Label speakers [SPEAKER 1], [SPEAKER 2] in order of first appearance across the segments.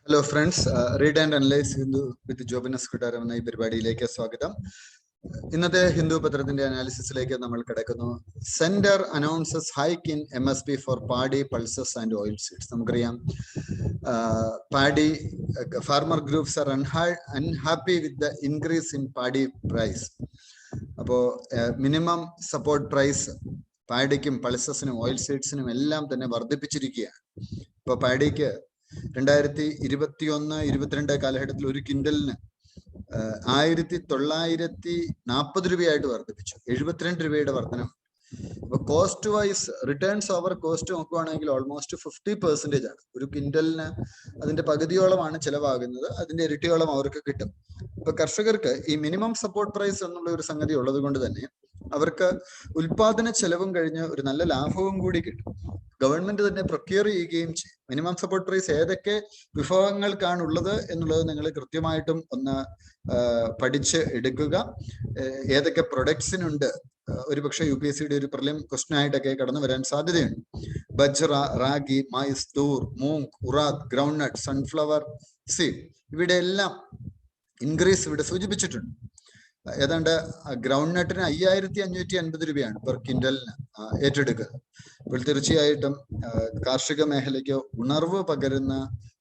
[SPEAKER 1] Hello friends, read and analyse Hindu with ജോബിനസ് കൊട്ടാരം എന്ന ഈ പരിപാടിയിലേക്ക് സ്വാഗതം. ഇന്നത്തെ ഹിന്ദു പത്രത്തിന്റെ അനാലിസിസിലേക്ക് നമ്മൾ കിടക്കുന്നു. Centre announces hike in MSP for paddy, pulses and oil seeds. നമുക്കറിയാം, paddy farmer groups are unhappy with the increase in paddy price. അപ്പോ മിനിമം സപ്പോർട്ട് പ്രൈസ് പാഡിക്കും പൾസസിനും ഓയിൽ സീഡ്സിനും എല്ലാം തന്നെ വർദ്ധിപ്പിച്ചിരിക്കുകയാണ്. ഇപ്പൊ പാഡിക്ക് 2021-22 കാലഘട്ടത്തിൽ ഒരു ക്വിന്റലിന് 1940 രൂപയായിട്ട് വർദ്ധിപ്പിച്ചു. 72 രൂപയുടെ വർധനം. അപ്പൊ cost vice returns over cost നോക്കുവാണെങ്കിൽ ഓൾമോസ്റ്റ് 50% ആണ്. ഒരു ക്വിന്റലിന് അതിന്റെ പകുതിയോളമാണ് ചെലവാകുന്നത്, അതിന്റെ ഇരട്ടിയോളം അവർക്ക് കിട്ടും. ഇപ്പൊ കർഷകർക്ക് ഈ മിനിമം സപ്പോർട്ട് പ്രൈസ് എന്നുള്ള ഒരു സംഗതി ഉള്ളത് കൊണ്ട് തന്നെ അവർക്ക് ഉൽപാദന ചെലവും കഴിഞ്ഞ് ഒരു നല്ല ലാഭവും കൂടി കിട്ടും. ഗവൺമെന്റ് തന്നെ പ്രൊക്യൂർ ചെയ്യുകയും ചെയ്യും. മിനിമം സപ്പോർട്ട് പ്രൈസ് ഏതൊക്കെ വിഭവങ്ങൾക്കാണ് ഉള്ളത് എന്നുള്ളത് നിങ്ങൾ കൃത്യമായിട്ടും ഒന്ന് പഠിച്ച് എടുക്കുക. ഏതൊക്കെ പ്രൊഡക്ട്സിനുണ്ട്, ഒരുപക്ഷെ UPSCയുടെ ഒരു പ്രിലിം ക്വസ്റ്റ്യൻ ആയിട്ടൊക്കെ കടന്നു വരാൻ സാധ്യതയുണ്ട്. Bajra, ragi, maize, toor, moong, urad, groundnut, sunflower seed, ഇവിടെ എല്ലാം ഇൻക്രീസ് ഇവിടെ സൂചിപ്പിച്ചിട്ടുണ്ട്. ഏതാണ്ട് ഗ്രൗണ്ട്നട്ടിന് 5550 രൂപയാണ് പെർ ക്വിന്റലിന് ഏറ്റെടുക്കുന്നത്. അപ്പോൾ തീർച്ചയായിട്ടും കാർഷിക മേഖലയ്ക്ക് ഉണർവ് പകരുന്ന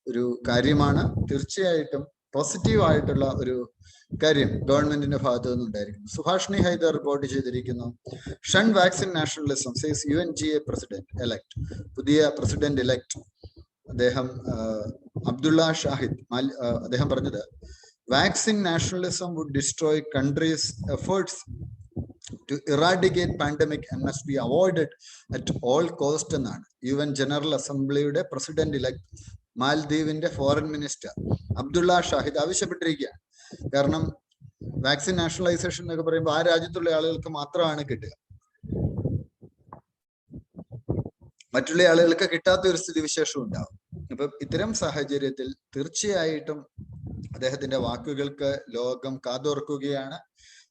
[SPEAKER 1] ഒരു കാര്യമാണ്. തീർച്ചയായിട്ടും പോസിറ്റീവ് ആയിട്ടുള്ള ഒരു കാര്യം ഗവൺമെന്റിന്റെ ഭാഗത്തു നിന്നുണ്ടായിരിക്കുന്നു. സുഭാഷിണി ഹൈദർ റിപ്പോർട്ട് ചെയ്തിരിക്കുന്നു, ഷൻ vaccine nationalism says UNGA president elect. പുതിയ പ്രസിഡന്റ് എലക്ട് അദ്ദേഹം അബ്ദുള്ള ഷാഹിദ് അദ്ദേഹം പറഞ്ഞത്, vaccine nationalism would destroy countries' efforts to eradicate pandemic and must be avoided at all cost എന്നാണ് UN ജനറൽ അസംബ്ലിയുടെ പ്രസിഡന്റ് ഇലക്ട് മാൽദീവിന്റെ ഫോറിൻ മിനിസ്റ്റർ അബ്ദുള്ള ഷാഹിദ് ആവശ്യപ്പെട്ടിരിക്കുകയാണ്. കാരണം വാക്സിൻ നാഷണലൈസേഷൻ എന്നൊക്കെ പറയുമ്പോൾ ആ രാജ്യത്തുള്ള ആളുകൾക്ക് മാത്രമാണ് കിട്ടുക, മറ്റുള്ള ആളുകൾക്ക് കിട്ടാത്ത ഒരു സ്ഥിതിവിശേഷം ഉണ്ടാവും. അപ്പൊ ഇത്തരം സാഹചര്യത്തിൽ തീർച്ചയായിട്ടും അദ്ദേഹത്തിന്റെ വാക്കുകൾക്ക് ലോകം കാതോർക്കുകയാണ്.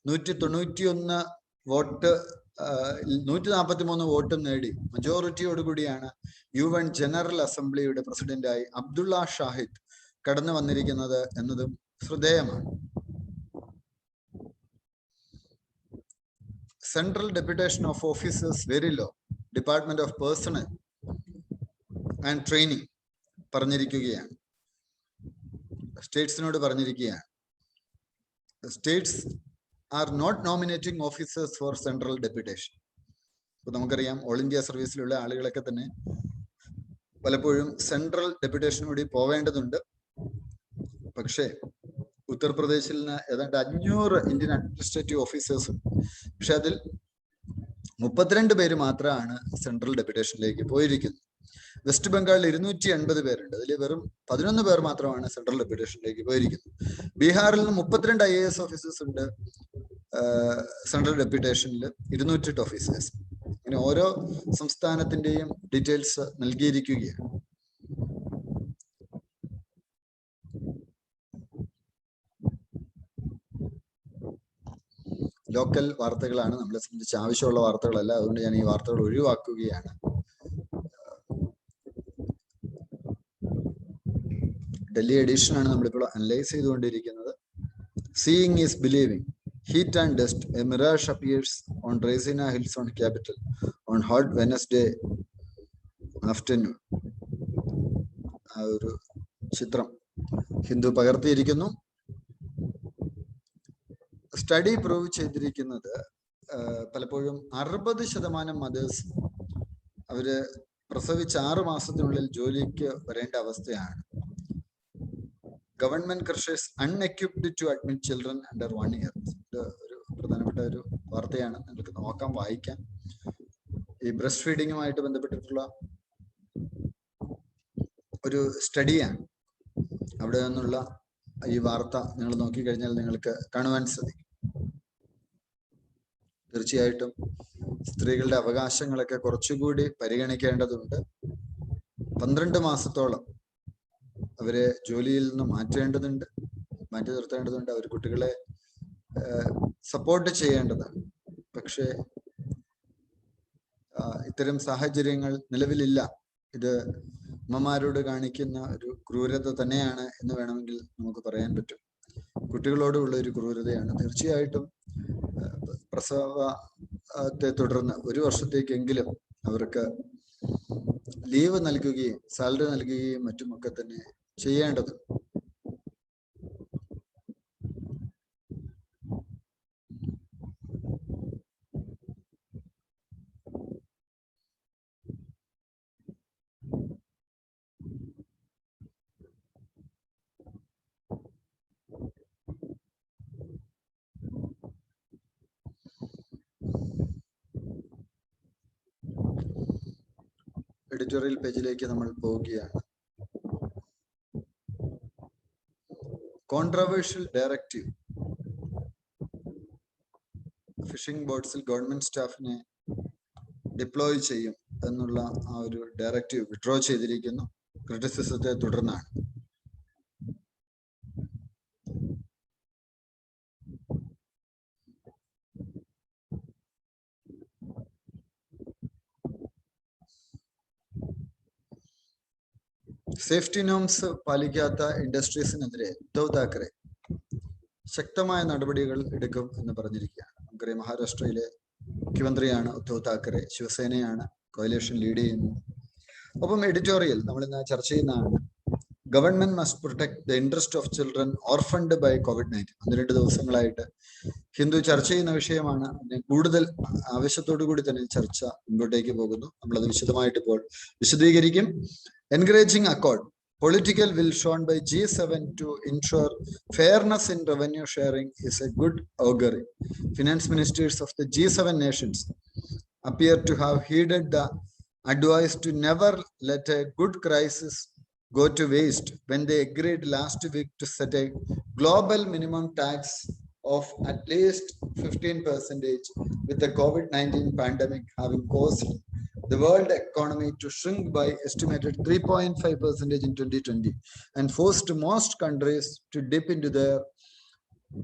[SPEAKER 1] 191 വോട്ട് 143 വോട്ടും നേടി മജോറിറ്റിയോടുകൂടിയാണ് UN ജനറൽ അസംബ്ലിയുടെ പ്രസിഡന്റായി അബ്ദുള്ള ഷാഹിദ് കടന്നു വന്നിരിക്കുന്നത് എന്നതും ശ്രദ്ധേയമാണ്. Central deputation of officers very low. Department of personnel and training പറഞ്ഞിരിക്കുകയാണ്, സ്റ്റേറ്റ്സിനോട് പറഞ്ഞിരിക്കുകയാണ്, states are not nominating officers for central deputation. ഇപ്പൊ നമുക്കറിയാം, ഓൾ ഇന്ത്യ സർവീസിലുള്ള ആളുകളൊക്കെ തന്നെ പലപ്പോഴും സെൻട്രൽ ഡെപ്യൂട്ടേഷൻ കൂടി പോവേണ്ടതുണ്ട്. പക്ഷേ ഉത്തർപ്രദേശിൽ നിന്ന് ഏതാണ്ട് 500 ഇന്ത്യൻ അഡ്മിനിസ്ട്രേറ്റീവ് ഓഫീസേഴ്സ് ഉണ്ട്. പക്ഷെ അതിൽ 32 പേര് മാത്രമാണ് സെൻട്രൽ ഡെപ്യൂട്ടേഷനിലേക്ക് പോയിരിക്കുന്നത്. വെസ്റ്റ് ബംഗാളിൽ 280 പേരുണ്ട്, അതിൽ വെറും 11 പേർ മാത്രമാണ് സെൻട്രൽ ഡെപ്യൂട്ടേഷനിലേക്ക് പോയിരിക്കുന്നത്. ബീഹാറിൽ നിന്ന് 32 IAS ഓഫീസേഴ്സ് ഉണ്ട് സെൻട്രൽ ഡെപ്യൂട്ടേഷനിൽ, 208 ഓഫീസേഴ്സ്. ഇങ്ങനെ ഓരോ സംസ്ഥാനത്തിന്റെയും ഡീറ്റെയിൽസ് നൽകിയിരിക്കുകയാണ്. ലോക്കൽ വാർത്തകളാണ് നമ്മളെ സംബന്ധിച്ച് ആവശ്യമുള്ള വാർത്തകളല്ല, അതുകൊണ്ട് ഞാൻ ഈ വാർത്തകൾ ഒഴിവാക്കുകയാണ്. ഡൽഹി എഡിഷൻ ആണ് നമ്മളിപ്പോൾ അനലൈസ് ചെയ്തുകൊണ്ടിരിക്കുന്നത്. Seeing is believing. Heat and dust, a mirage appears on Raisina Hills on capital on hot Wednesday afternoon. ആ ഒരു ചിത്രം ഹിന്ദു പകർത്തിയിരിക്കുന്നു. സ്റ്റഡി പ്രൂവ് ചെയ്തിരിക്കുന്നത് പലപ്പോഴും 60% മദേഴ്സ് അവര് പ്രസവിച്ച് 6 മാസത്തിനുള്ളിൽ ജോലിക്ക് വരേണ്ട അവസ്ഥയാണ്. Government creches unequipped to admit children under 1 year. ഇത് ഒരു പ്രധാനപ്പെട്ട ഒരു വാർത്തയാണ്, നിങ്ങൾക്ക് നോക്കാം, വായിക്കാം. ഈ ബ്രസ്റ്റ് ഫീഡിങ്ങുമായിട്ട് ബന്ധപ്പെട്ടിട്ടുള്ള ഒരു സ്റ്റഡിയാണ്. അവിടെ നിന്നുള്ള ഈ വാർത്ത നിങ്ങൾ നോക്കിക്കഴിഞ്ഞാൽ നിങ്ങൾക്ക് കാണുവാൻ സാധിക്കും. തീർച്ചയായിട്ടും സ്ത്രീകളുടെ അവകാശങ്ങളൊക്കെ കുറച്ചുകൂടി പരിഗണിക്കേണ്ടതുണ്ട്. 12 മാസത്തോളം അവരെ ജോലിയിൽ നിന്ന് മാറ്റി നിർത്തേണ്ടതുണ്ട്. അവർ കുട്ടികളെ സപ്പോർട്ട് ചെയ്യേണ്ടതാണ്. പക്ഷേ ഇത്തരം സാഹചര്യങ്ങൾ നിലവിലില്ല. ഇത് അമ്മമാരോട് കാണിക്കുന്ന ഒരു ക്രൂരത തന്നെയാണ് എന്ന് വേണമെങ്കിൽ നമുക്ക് പറയാൻ പറ്റും. കുട്ടികളോടുള്ള ഒരു ക്രൂരതയാണ്. തീർച്ചയായിട്ടും പ്രസവത്തെ തുടർന്ന് 1 വർഷത്തേക്കെങ്കിലും അവർക്ക് ലീവ് നൽകുകയും സാലറി നൽകുകയും മറ്റുമൊക്കെ തന്നെ ചെയ്യേണ്ടത്. എഡിറ്റോറിയൽ പേജിലേക്ക് നമ്മൾ പോവുകയാണ്. Controversial directive. ഫിഷിംഗ് ബോട്ട്സിൽ ഗവൺമെന്റ് സ്റ്റാഫിനെ ഡിപ്ലോയ് ചെയ്യും എന്നുള്ള ആ ഒരു ഡയറക്റ്റീവ് വിഡ്രോ ചെയ്തിരിക്കുന്നു. ക്രിറ്റിസിസത്തെ തുടർന്നാണ്. സേഫ്റ്റി നോംസ് പാലിക്കാത്ത ഇൻഡസ്ട്രീസിനെതിരെ ഉദ്ധവ് താക്കറെ ശക്തമായ നടപടികൾ എടുക്കും എന്ന് പറഞ്ഞിരിക്കുകയാണ്. നമുക്കറിയാം, മഹാരാഷ്ട്രയിലെ മുഖ്യമന്ത്രിയാണ് ഉദ്ധവ് താക്കറെ, ശിവസേനയാണ്, കോalition ലീഡ് ചെയ്യുന്നു. ഒപ്പം എഡിറ്റോറിയൽ നമ്മൾ ഇന്ന് ചർച്ച ചെയ്യുന്നതാണ്. Government must protect the interest of children orphaned by COVID-19. 12 ദിവസങ്ങളായിട്ട് ഹിന്ദു ചർച്ച ചെയ്യുന്ന വിഷയമാണ്. അതിനെ കൂടുതൽ ആവശ്യത്തോടു കൂടി തന്നെ ചർച്ച മുമ്പോട്ടേക്ക് പോകുന്നു. നമ്മളത് വിശദമായിട്ട് ഇപ്പോൾ വിശദീകരിക്കും. Encouraging accord. Political will shown by G7 to ensure fairness in revenue sharing is a good augury. Finance ministers of the G7 nations appear to have heeded the advice to never let a good crisis go to waste when they agreed last week to set a global minimum tax of at least 15%, with the COVID-19 pandemic having caused the world economy to shrink by estimated 3.5% in 2020 and forced most countries to dip into their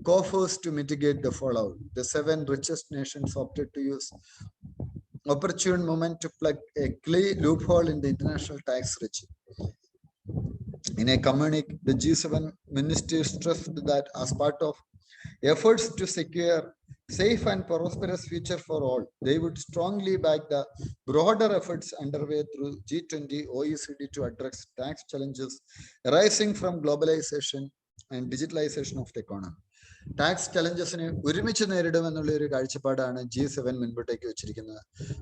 [SPEAKER 1] coffers to mitigate the fallout. The 7 richest nations opted to use opportune moment to plug a loophole in the international tax regime. In a communique, the G7 ministers stressed that as part of efforts to secure safe and prosperous future for all, they would strongly back the broader efforts underway through G20, OECD to address tax challenges arising from globalization and digitalization of the economy. Tax ചലഞ്ചസിനെ ഒരുമിച്ച് നേരിടുമെന്നുള്ള ഒരു കാഴ്ചപ്പാടാണ് G7 മുൻപോട്ടേക്ക് വെച്ചിരിക്കുന്നത്.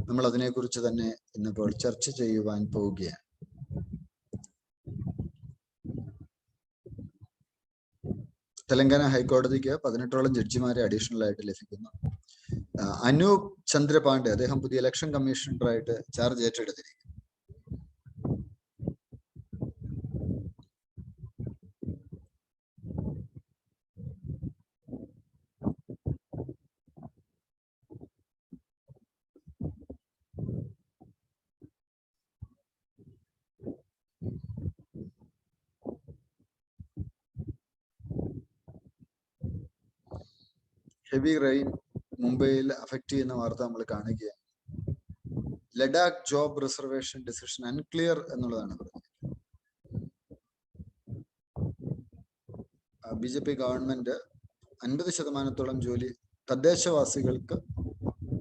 [SPEAKER 1] നമ്മൾ അതിനെക്കുറിച്ച് തന്നെ ഇന്നിപ്പോൾ ചർച്ച ചെയ്യുവാൻ പോവുകയാണ്. തെലങ്കാന ഹൈക്കോടതിക്ക് 18ഓളം ജഡ്ജിമാരെ അഡീഷണൽ ആയിട്ട് ലഭിക്കുന്നു. അനൂപ് ചന്ദ്രപാണ്ഡെ, അദ്ദേഹം പുതിയ ഇലക്ഷൻ കമ്മീഷണറായിട്ട് ചാർജ് ഏറ്റെടുത്തിരിക്കുന്നു. ഹെവി റെയിൻ മുംബൈയിൽ അഫക്ട് ചെയ്യുന്ന വാർത്ത നമ്മൾ കാണുകയാണ്. Ladakh job reservation decision unclear എന്നുള്ളതാണ് പറഞ്ഞത്. BJP ഗവൺമെന്റ് 50% ജോലി തദ്ദേശവാസികൾക്ക്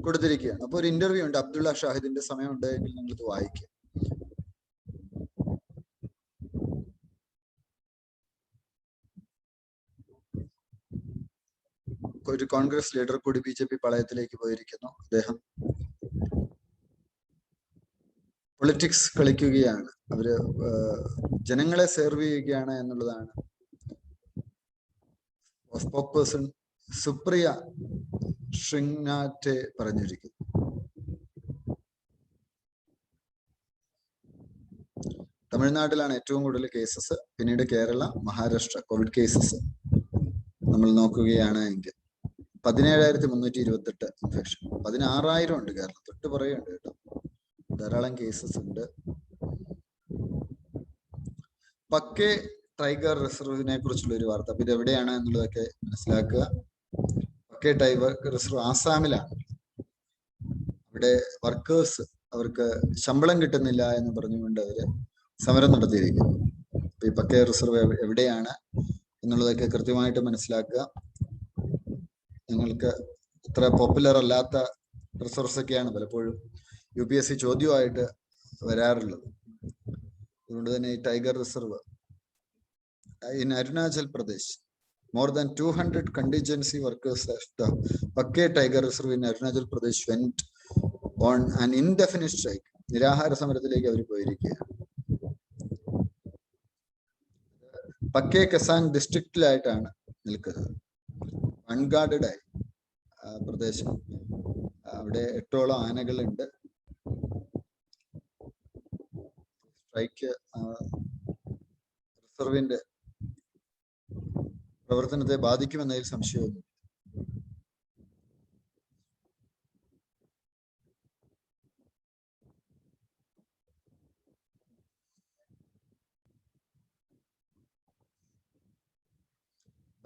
[SPEAKER 1] കൊടുത്തിരിക്കുകയാണ്. അപ്പോൾ ഒരു ഇന്റർവ്യൂ ഉണ്ട്, അബ്ദുള്ള ഷാഹിദിന്റെ, സമയം ഉണ്ടെങ്കിൽ നിങ്ങളിത് വായിക്കുക. ഒരു കോൺഗ്രസ് ലീഡർ കൂടി BJP പാളയത്തിലേക്ക് പോയിരിക്കുന്നു. അദ്ദേഹം പൊളിറ്റിക്സ് കളിക്കുകയാണ്, അവര് ജനങ്ങളെ സെർവ് ചെയ്യുകയാണ് എന്നുള്ളതാണ് സ്പോക്ക് പേഴ്സൺ സുപ്രിയ ശ്രീനാഥെ പറഞ്ഞിരിക്കുന്നു. തമിഴ്നാട്ടിലാണ് ഏറ്റവും കൂടുതൽ കേസസ്, പിന്നീട് കേരള, മഹാരാഷ്ട്ര. കോവിഡ് കേസസ് നമ്മൾ നോക്കുകയാണ് എങ്കിൽ 17,328 ഇൻഫെക്ഷൻ, 16,000 ഉണ്ട് കേരളം, തൊട്ട് പറയുന്നുണ്ട് കേട്ടോ. ധാരാളം കേസസ് ഉണ്ട്. പക്കെ ടൈഗർ റിസർവിനെ കുറിച്ചുള്ള ഒരു വാർത്ത. അപ്പൊ ഇത് എവിടെയാണ് എന്നുള്ളതൊക്കെ മനസ്സിലാക്കുക. പക്കെ ടൈഗർ റിസർവ് ആസാമിലാണ്. അവിടെ വർക്കേഴ്സ്, അവർക്ക് ശമ്പളം കിട്ടുന്നില്ല എന്ന് പറഞ്ഞുകൊണ്ട് അവര് സമരം നടത്തിയിരിക്കുന്നത്. ഈ പക്കേ റിസർവ് എവിടെയാണ് എന്നുള്ളതൊക്കെ കൃത്യമായിട്ട് മനസ്സിലാക്കുക. നിങ്ങൾക്ക് ഇത്ര പോപ്പുലർ അല്ലാത്ത റിസർവ്സ് ഒക്കെയാണ് പലപ്പോഴും UPSC ചോദ്യമായിട്ട് വരാറുള്ളത്. അതുകൊണ്ട് തന്നെ ഈ tiger reserve in Arunachal Pradesh, more than 200 contingency workers of the Pakke Tiger Reserve in Arunachal Pradesh went on an indefinite strike. നിരാഹാര സമരത്തിലേക്ക് അവർ പോയിരിക്കുകയാണ്. പക്കേ കസാൻ ഡിസ്ട്രിക്റ്റിലായിട്ടാണ് നിൽക്കുന്നത്. അൺഗാർഡഡ് ആയി പ്രദേശം. അവിടെ 8ഓളം ആനകളുണ്ട്. സ്ട്രൈക്ക് റിസർവിന്റെ പ്രവർത്തനത്തെ ബാധിക്കുമെന്നതിൽ സംശയമൊന്നും.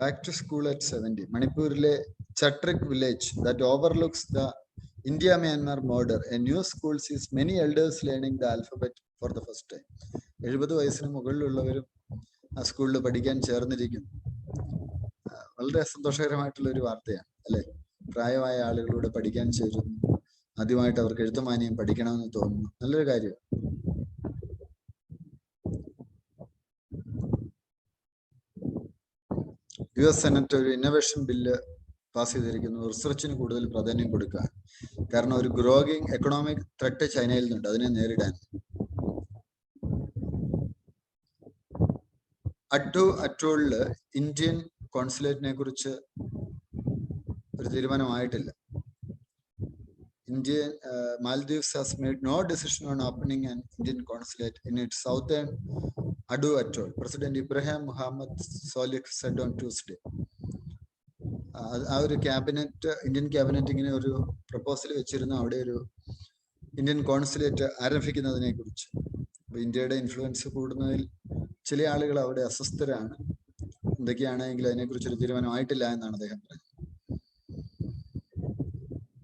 [SPEAKER 1] Back to school at 70. Manipuriലെ Chatrik village that overlooks the India-Myanmar border. A new school sees many elders learning the alphabet for the first time. 70 വയസ്സിന് മുകളിലുള്ളവരും ആ സ്കൂളിൽ പഠിക്കാൻ ചേർന്നിരിക്കുന്നു. വളരെ സന്തോഷകരമായിട്ടുള്ള ഒരു വാർത്തയാണ് അല്ലെ? പ്രായമായ ആളുകളോട് പഠിക്കാൻ ചേരുന്നു. ആദ്യമായിട്ട് അവർക്ക് എഴുത്തുമാനിയം പഠിക്കണമെന്ന് തോന്നുന്നു. നല്ലൊരു കാര്യമാണ്. US സെനറ്റ് ഒരു ഇന്നോവേഷൻ ബില്ല് പാസ് ചെയ്തിരിക്കുന്നു. റിസർച്ചിന് കൂടുതൽ പ്രാധാന്യം കൊടുക്കുക. കാരണം ഒരു ഗ്രോയിങ് എക്കണോമിക് ത്രെറ്റ് ചൈനയിൽ നിന്നുണ്ട്. അതിനെ നേരിടാൻ അഡു അറ്റോളില് ഇന്ത്യൻ കോൺസുലേറ്റിനെ കുറിച്ച് ഒരു തീരുമാനമായിട്ടില്ല. Indian Maldives has made no decision on opening an Indian consulate in its southern Adu Atoll. President Ibrahim Muhammad Solih said on Tuesday. ആ ഒരു ക്യാബിനറ്റ്, ഇന്ത്യൻ ക്യാബിനറ്റ് ഇങ്ങനെ ഒരു പ്രപ്പോസൽ വെച്ചിരുന്നു അവിടെ ഒരു ഇന്ത്യൻ കോൺസുലേറ്റ് ആരംഭിക്കുന്നതിനെ കുറിച്ച്. ഇന്ത്യയുടെ ഇൻഫ്ലുവൻസ് കൂടുന്നതിൽ ചില ആളുകൾ അവിടെ അസ്വസ്ഥരാണ്. എന്തൊക്കെയാണെങ്കിലും അതിനെക്കുറിച്ചൊരു തീരുമാനമായിട്ടില്ല എന്നാണ് അദ്ദേഹം പറഞ്ഞത്.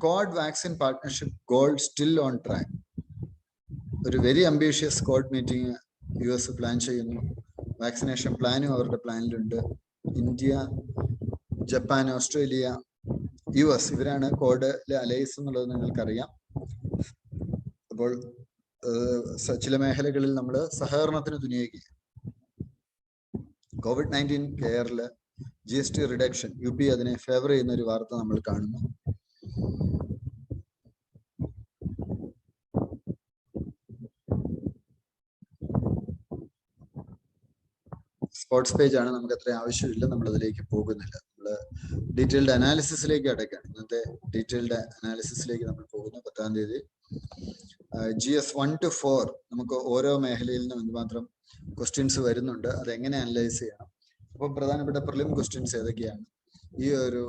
[SPEAKER 1] Cod vaccine partnership goal still on track. ഒരു very ambitious code meeting US plan ചെയ്യുന്നു. വാക്സിനേഷൻ പ്ലാനും അവരുടെ പ്ലാനിലുണ്ട്. ഇന്ത്യ, ജപ്പാൻ, ഓസ്ട്രേലിയ, US ഇവരാണ് കോഡിലെ അലയൻസ് എന്നുള്ളത് നിങ്ങൾക്കറിയാം. അപ്പോൾ ചില മേഖലകളിൽ നമ്മൾ സഹകരണത്തിന് തുനിയുകയാണ്. COVID-19 കെയറില് GST റിഡക്ഷൻ, UP അതിനെ ഫേവർ ചെയ്യുന്ന ഒരു വാർത്ത നമ്മൾ കാണുന്നു. സ്പോർട്സ് പേജ് ആണ്, നമുക്ക് അത്ര ആവശ്യമില്ല, നമ്മൾ അതിലേക്ക് പോകുന്നില്ല. നമ്മൾ ഡീറ്റെയിൽഡ് അനാലിസിസിലേക്ക് അടയ്ക്കാണ്. ഇന്നത്തെ ഡീറ്റെയിൽഡ് അനാലിസിസിലേക്ക് നമ്മൾ പോകുന്നു. 10-ാം തീയതി GS 1 to 4 നമുക്ക് ഓരോ മേഖലയിൽ നിന്നും എന്തുമാത്രം ക്വസ്റ്റ്യൻസ് വരുന്നുണ്ട്, അതെങ്ങനെ അനലൈസ് ചെയ്യണം. അപ്പോൾ പ്രധാനപ്പെട്ട പ്രിലിം ക്വസ്റ്റ്യൻസ് ഏതൊക്കെയാണ്, ഈ ഒരു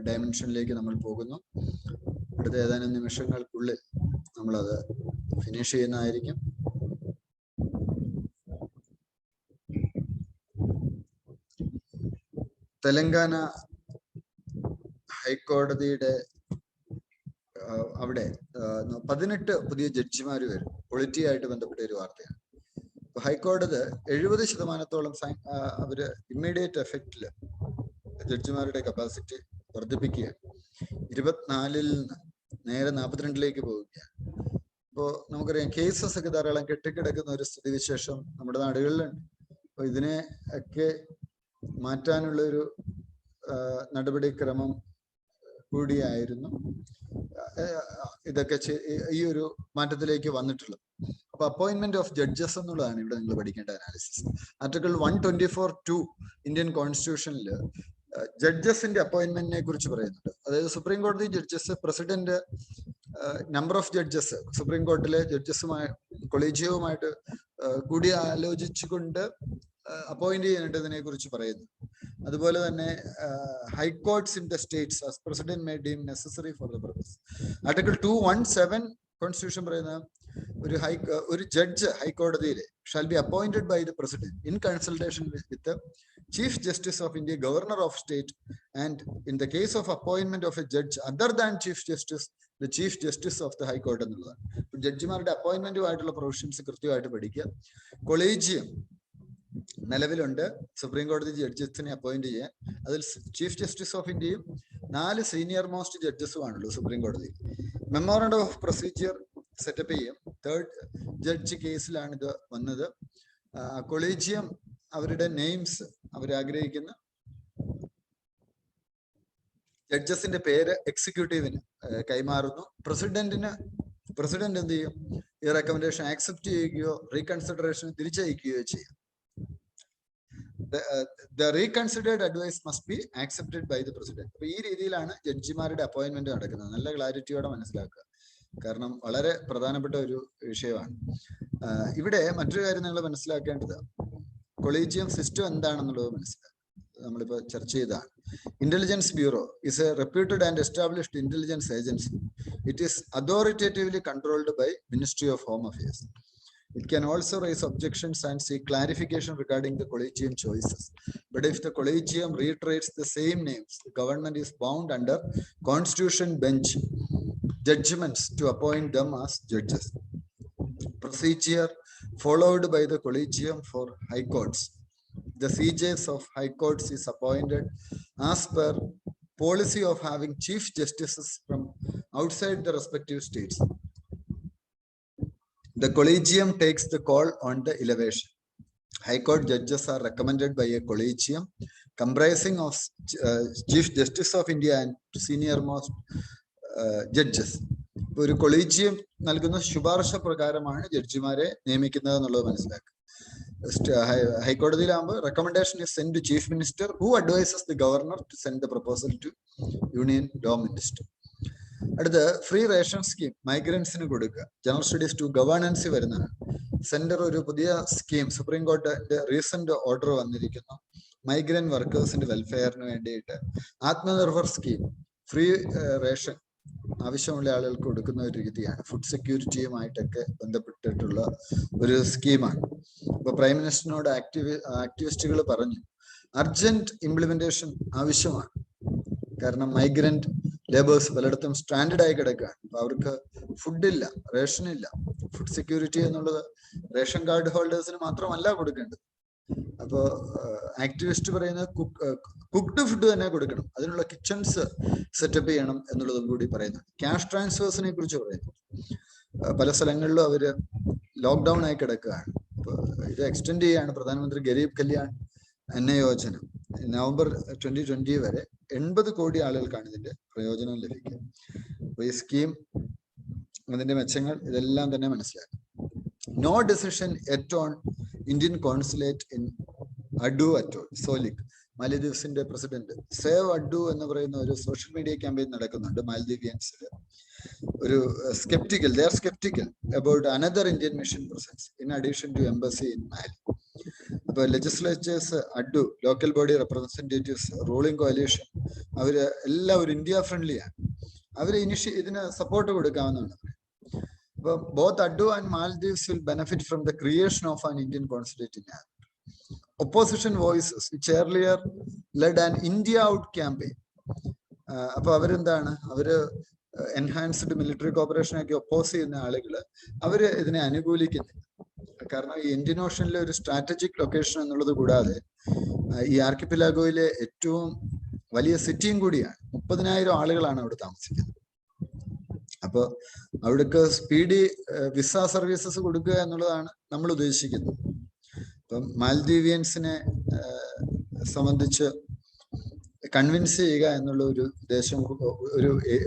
[SPEAKER 1] ഡയമെൻഷനിലേക്ക് നമ്മൾ പോകുന്നു. അടുത്ത ഏതാനും നിമിഷങ്ങൾക്കുള്ളിൽ നമ്മളത് ഫിനിഷ് ചെയ്യുന്നതായിരിക്കും. തെലങ്കാന ഹൈക്കോടതിയുടെ അവിടെ 18 പുതിയ ജഡ്ജിമാർ വരും. പൊളിറ്റി ആയിട്ട് ബന്ധപ്പെട്ട ഒരു വാർത്തയാണ്. ഹൈക്കോടതി 70% അവര് ഇമ്മീഡിയറ്റ് എഫക്റ്റില് ജഡ്ജിമാരുടെ കപ്പാസിറ്റി വർദ്ധിപ്പിക്കുകയാണ്. 24-ൽ നിന്ന് നേരെ 42-ലേക്ക് പോവുകയാണ്. അപ്പോൾ നമുക്കറിയാം കേസസ് ഒക്കെ ധാരാളം കെട്ടിക്കിടക്കുന്ന ഒരു സ്ഥിതിവിശേഷം നമ്മുടെ നാടുകളിലുണ്ട്. അപ്പൊ ഇതിനെ ഒക്കെ മാറ്റാനുള്ള ഒരു നടപടിക്രമം കൂടിയായിരുന്നു ഇതൊക്കെ ഈ ഒരു മാറ്റത്തിലേക്ക് വന്നിട്ടുള്ളത്. അപ്പൊ അപ്പോയിന്റ്മെന്റ് ഓഫ് ജഡ്ജസ് എന്നുള്ളതാണ് ഇവിടെ നിങ്ങൾ പഠിക്കേണ്ട അനാലിസിസ്. ആർട്ടിക്കിൾ 124(2) ഇന്ത്യൻ കോൺസ്റ്റിറ്റ്യൂഷനിൽ ജഡ്ജസിന്റെ അപ്പോയിന്റ്മെന്റിനെ കുറിച്ച് പറയുന്നുണ്ട്. അതായത് സുപ്രീം കോടതി judges, president, number of judges supreme കോടതിയിലെ ജഡ്ജസുമായി കൊളീജിയവുമായിട്ട് കൂടി ആലോചിച്ചുകൊണ്ട് അപ്പോയിന്റ് ചെയ്യേണ്ടതിനെ കുറിച്ച് പറയുന്നു. അതുപോലെ തന്നെ high courts in the states as president may deem necessary for the purpose. Article 217 constitution പറയുന്ന ഒരു ജഡ്ജ് ഹൈക്കോടതിയിലെ shall be appointed by the president in consultation with Chief Justice of India, Governor of State, and in the case of appointment of a judge other than Chief Justice, the Chief Justice of the High Court എന്നുള്ളതാണ്. ജഡ്ജിമാരുടെ അപ്പോയിന്റ്മെന്റുമായിട്ടുള്ള provisions കൃത്യമായിട്ട് പഠിക്കുക. Collegium നിലവിലുണ്ട്, supreme കോടതി ജഡ്ജസിനെ appoint ചെയ്യാൻ. അതിൽ chief justice of ഇന്ത്യയും 4 senior most ജഡ്ജസും ആണുള്ളൂ supreme കോടതി. Memorandum of procedure setup ചെയ്യും. 3rd ജഡ്ജ് കേസിലാണ് ഇത് വന്നത്. കൊളീജിയം അവരുടെ നെയിംസ് അവരാഗ്രഹിക്കുന്ന ജഡ്ജസിന്റെ പേര് എക്സിക്യൂട്ടീവിന് കൈമാറുന്നു. പ്രസിഡന്റ് എന്ത് ചെയ്യും? ഈ റെക്കമെൻഡേഷൻ ആക്സെപ്റ്റ് ചെയ്യുകയോ റീകൺസിഡറേഷൻ തിരിച്ചയക്കുകയോ ചെയ്യും. The reconsidered advice must be accepted by the president. അപ്പൊ ഈ രീതിയിലാണ് ജഡ്ജിമാരുടെ അപ്പോയിന്റ്മെന്റ് നടക്കുന്നത്. നല്ല ക്ലാരിറ്റിയോടെ മനസ്സിലാക്കുക, കാരണം വളരെ പ്രധാനപ്പെട്ട ഒരു വിഷയമാണ്. ഇവിടെ മറ്റൊരു കാര്യം നിങ്ങൾ മനസ്സിലാക്കേണ്ടത്, കൊളീജിയം സിസ്റ്റം എന്താണെന്നുള്ളത് മനസ്സിലാക്കുക. നമ്മളിപ്പോ ചർച്ച ചെയ്തതാണ്. Intelligence bureau is a reputed and established intelligence agency. It is authoritatively controlled by Ministry of Home Affairs. It can also raise objections and seek clarification regarding the collegium choices. But if the collegium reiterates the same names, the government is bound under Constitution bench judgments to appoint them as judges. Procedure followed by the collegium for high courts. The CJs of high courts is appointed as per policy of having chief justices from outside the respective states. The collegium takes the call on the elevation. High court judges are recommended by a collegium comprising of Chief Justice of India and senior most judges. ഒരു collegium നൽകുന്ന ശുപാർശ പ്രകാരമാണ് ജഡ്ജിമാരെ നിയമിക്കുന്നത് എന്നുള്ളത് മനസ്സിലാക്കുക. ഹൈക്കോടതിയിലാകുമ്പോൾ recommendation is sent to Chief Minister, who advises the governor to send the proposal to Union Law Minister. അടുത്ത free ration scheme മൈഗ്രൻസിന് കൊടുക്കുക. General studies 2 governance വരുന്നതാണ്. സെന്റർ ഒരു പുതിയ സ്കീം, സുപ്രീം കോടതിയുടെ റീസെന്റ് ഓർഡർ വന്നിരിക്കുന്നു. മൈഗ്രന്റ് വർക്കേഴ്സിന്റെ വെൽഫെയറിന് വേണ്ടിയിട്ട് ആത്മനിർഭർ സ്കീം, ഫ്രീ റേഷൻ ആവശ്യമുള്ള ആളുകൾക്ക് കൊടുക്കുന്ന ഒരു രീതിയാണ്. ഫുഡ് സെക്യൂരിറ്റിയുമായിട്ടൊക്കെ ബന്ധപ്പെട്ടിട്ടുള്ള ഒരു സ്കീമാണ്. ഇപ്പൊ പ്രൈം മിനിസ്റ്ററിനോട് ആക്ടിവിസ്റ്റുകൾ പറഞ്ഞു അർജന്റ് ഇംപ്ലിമെന്റേഷൻ ആവശ്യമാണ്. കാരണം മൈഗ്രന്റ് ലേബേഴ്സ് പലയിടത്തും സ്റ്റാൻഡേർഡ് ആയി കിടക്കുകയാണ്. അപ്പൊ അവർക്ക് ഫുഡില്ല, റേഷനില്ല. ഫുഡ് സെക്യൂരിറ്റി എന്നുള്ളത് റേഷൻ കാർഡ് ഹോൾഡേഴ്സിന് മാത്രമല്ല കൊടുക്കേണ്ടത്. അപ്പോ ആക്ടിവിസ്റ്റ് പറയുന്നത് കുക്ക്ഡ് ഫുഡ് തന്നെ കൊടുക്കണം, അതിനുള്ള കിച്ചൺസ് സെറ്റപ്പ് ചെയ്യണം എന്നുള്ളതും കൂടി പറയുന്നു. ക്യാഷ് ട്രാൻസ്ഫേഴ്സിനെ കുറിച്ച് പറയുന്നു. പല സ്ഥലങ്ങളിലും അവര് ലോക്ക്ഡൌൺ ആയി കിടക്കുകയാണ്. അപ്പൊ ഇത് എക്സ്റ്റെൻഡ് ചെയ്യാണ്. പ്രധാനമന്ത്രി ഗരീബ് കല്യാൺ അന്ന യോജന നവംബർ 2020 വരെ 80 കോടി ആളുകൾക്കാണ് ഇതിന്റെ പ്രയോജനം ലഭിക്കുക. അപ്പൊ ഈ സ്കീം, അതിന്റെ മെച്ചങ്ങൾ ഇതെല്ലാം തന്നെ മനസ്സിലാക്കും. No decision yet on Indian consulate in Addu atoll സോലിക്. മാലദ്വീപ്സിന്റെ പ്രസിഡന്റ് സേവ് അഡു എന്ന് പറയുന്ന ഒരു സോഷ്യൽ മീഡിയ ക്യാമ്പയിൻ നടക്കുന്നുണ്ട് മാലദ്വീപിയൻസിൽ. ഒരു they are skeptical about another Indian mission presence in addition to embassy in Mali. അപ്പൊ legislatures, Addu, local body representatives, ruling കോalition, അവര് എല്ലാവരും ഇന്ത്യ ഫ്രണ്ട്ലിയാണ്. അവര് ഇതിന് സപ്പോർട്ട് കൊടുക്കാവുന്നതാണ്. അപ്പൊ both Addu and Maldives will benefit from the creation of an Indian consulate in Mali. Opposition voices which earlier led an India out campaign. അപ്പൊ അവരെന്താണ്, അവര് എൻഹാൻസ്ഡ് മിലിറ്ററി കോപ്പറേഷൻ ഒക്കെ ഒപ്പോസ് ചെയ്യുന്ന ആളുകള് അവര് ഇതിനെ അനുകൂലിക്കുന്നില്ല. കാരണം ഈ ഇന്ത്യൻ ഓഷനിലെ ഒരു സ്ട്രാറ്റജിക് ലൊക്കേഷൻ എന്നുള്ളത് കൂടാതെ ഈ ആർക്കിപ്പിലാഗോയിലെ ഏറ്റവും വലിയ സിറ്റിയും കൂടിയാണ്. 30,000 ആളുകളാണ് അവിടെ താമസിക്കുന്നത്. അപ്പൊ അവിടേക്ക് സ്പീഡി വിസ സർവീസസ് കൊടുക്കുക എന്നുള്ളതാണ് നമ്മൾ ഉദ്ദേശിക്കുന്നത്. ഇപ്പം മാൽദീവിയൻസിനെ സംബന്ധിച്ച് കൺവിൻസ് ചെയ്യുക എന്നുള്ള ഒരു ഉദ്ദേശം,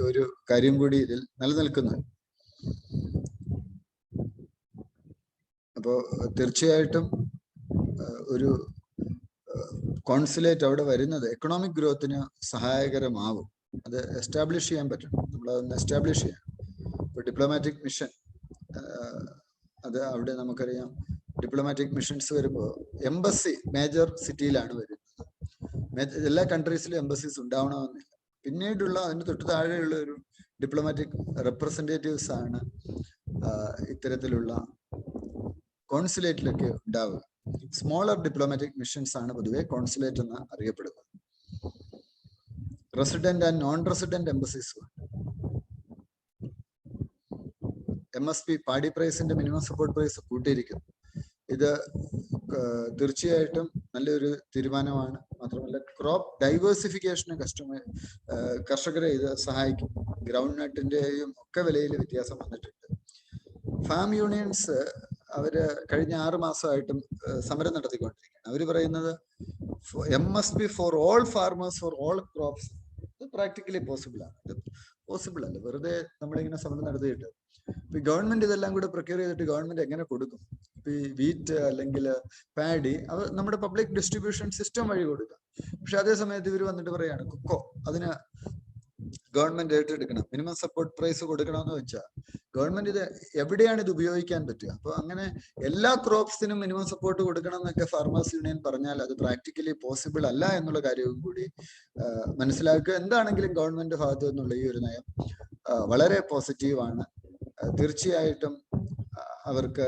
[SPEAKER 1] ഒരു കാര്യം കൂടി ഇതിൽ നിലനിൽക്കുന്നുണ്ട്. അപ്പോൾ തീർച്ചയായിട്ടും ഒരു കോൺസുലേറ്റ് അവിടെ വരുന്നത് എക്കണോമിക് ഗ്രോത്തിന് സഹായകരമാവും. അത് എസ്റ്റാബ്ലിഷ് ചെയ്യാൻ പറ്റണം, നമ്മളതൊന്ന് എസ്റ്റാബ്ലിഷ് ചെയ്യാം. ഇപ്പോൾ ഡിപ്ലോമാറ്റിക് മിഷൻ, അത് അവിടെ നമുക്കറിയാം ഡിപ്ലോമാറ്റിക് മിഷൻസ് വരുമ്പോൾ എംബസി മേജർ സിറ്റിയിലാണ് വരുന്നത്. എല്ലാ കൺട്രീസിലും എംബസീസ് ഉണ്ടാവണമെന്നില്ല. പിന്നീടുള്ള അതിന് തൊട്ട് താഴെയുള്ള ഒരു ഡിപ്ലോമാറ്റിക് റെപ്രസെന്റേറ്റീവ്സ് ആണ് ഇത്തരത്തിലുള്ള കോൺസുലേറ്റിലൊക്കെ ഉണ്ടാവുക. സ്മോളർ ഡിപ്ലോമാറ്റിക് മിഷൻസ് ആണ് പൊതുവെ കോൺസുലേറ്റ് എന്ന് അറിയപ്പെടുന്നത്. Resident and non resident embassies. MSP paddy പ്രൈസിന്റെ മിനിമം സപ്പോർട്ട് പ്രൈസ് കൂട്ടിയിരിക്കുന്നു. ഇത് തീർച്ചയായിട്ടും നല്ലൊരു തീരുമാനമാണ്. മാത്രമല്ല ക്രോപ്പ് ഡൈവേഴ്സിഫിക്കേഷന് കർഷകരെ ഇത് സഹായിക്കും. ഗ്രൗണ്ട് നട്ടിന്റെയും ഒക്കെ വിലയിൽ വ്യത്യാസം വന്നിട്ടുണ്ട്. ഫാം യൂണിയൻസ് അവര് കഴിഞ്ഞ 6 മാസമായിട്ടും സമരം നടത്തിക്കൊണ്ടിരിക്കുകയാണ്. അവര് പറയുന്നത് MSP for all farmers for all crops. ഇത് പ്രാക്ടിക്കലി പോസിബിൾ ആണ്. ഇത് പോസിബിൾ അല്ല, വെറുതെ നമ്മളിങ്ങനെ സമരം നടത്തിയിട്ട്. ഇപ്പൊ ഗവൺമെന്റ് ഇതെല്ലാം കൂടെ പ്രൊക്യൂർ ചെയ്തിട്ട് ഗവൺമെന്റ് എങ്ങനെ കൊടുക്കും? ഇപ്പൊ ഈ വീറ്റ് അല്ലെങ്കിൽ പാഡി അത് നമ്മുടെ പബ്ലിക് ഡിസ്ട്രിബ്യൂഷൻ സിസ്റ്റം വഴി കൊടുക്കാം. പക്ഷെ അതേ സമയത്ത് ഇവർ വന്നിട്ട് പറയാണ് കൊക്കോ അതിന് ഗവൺമെന്റ് ഏറ്റെടുക്കണം, മിനിമം സപ്പോർട്ട് പ്രൈസ് കൊടുക്കണമെന്ന് വെച്ചാൽ ഗവൺമെന്റ് ഇത് എവിടെയാണ് ഇത് ഉപയോഗിക്കാൻ പറ്റുക? അപ്പൊ അങ്ങനെ എല്ലാ ക്രോപ്സിനും മിനിമം സപ്പോർട്ട് കൊടുക്കണം എന്നൊക്കെ ഫാർമേഴ്സ് യൂണിയൻ പറഞ്ഞാൽ അത് പ്രാക്ടിക്കലി പോസിബിൾ അല്ല എന്നുള്ള കാര്യവും കൂടി മനസ്സിലാക്കുക. എന്താണെങ്കിലും ഗവൺമെന്റ് ഭാഗത്തു നിന്നുള്ള ഈ ഒരു നയം വളരെ പോസിറ്റീവാണ്. തീർച്ചയായിട്ടും അവർക്ക്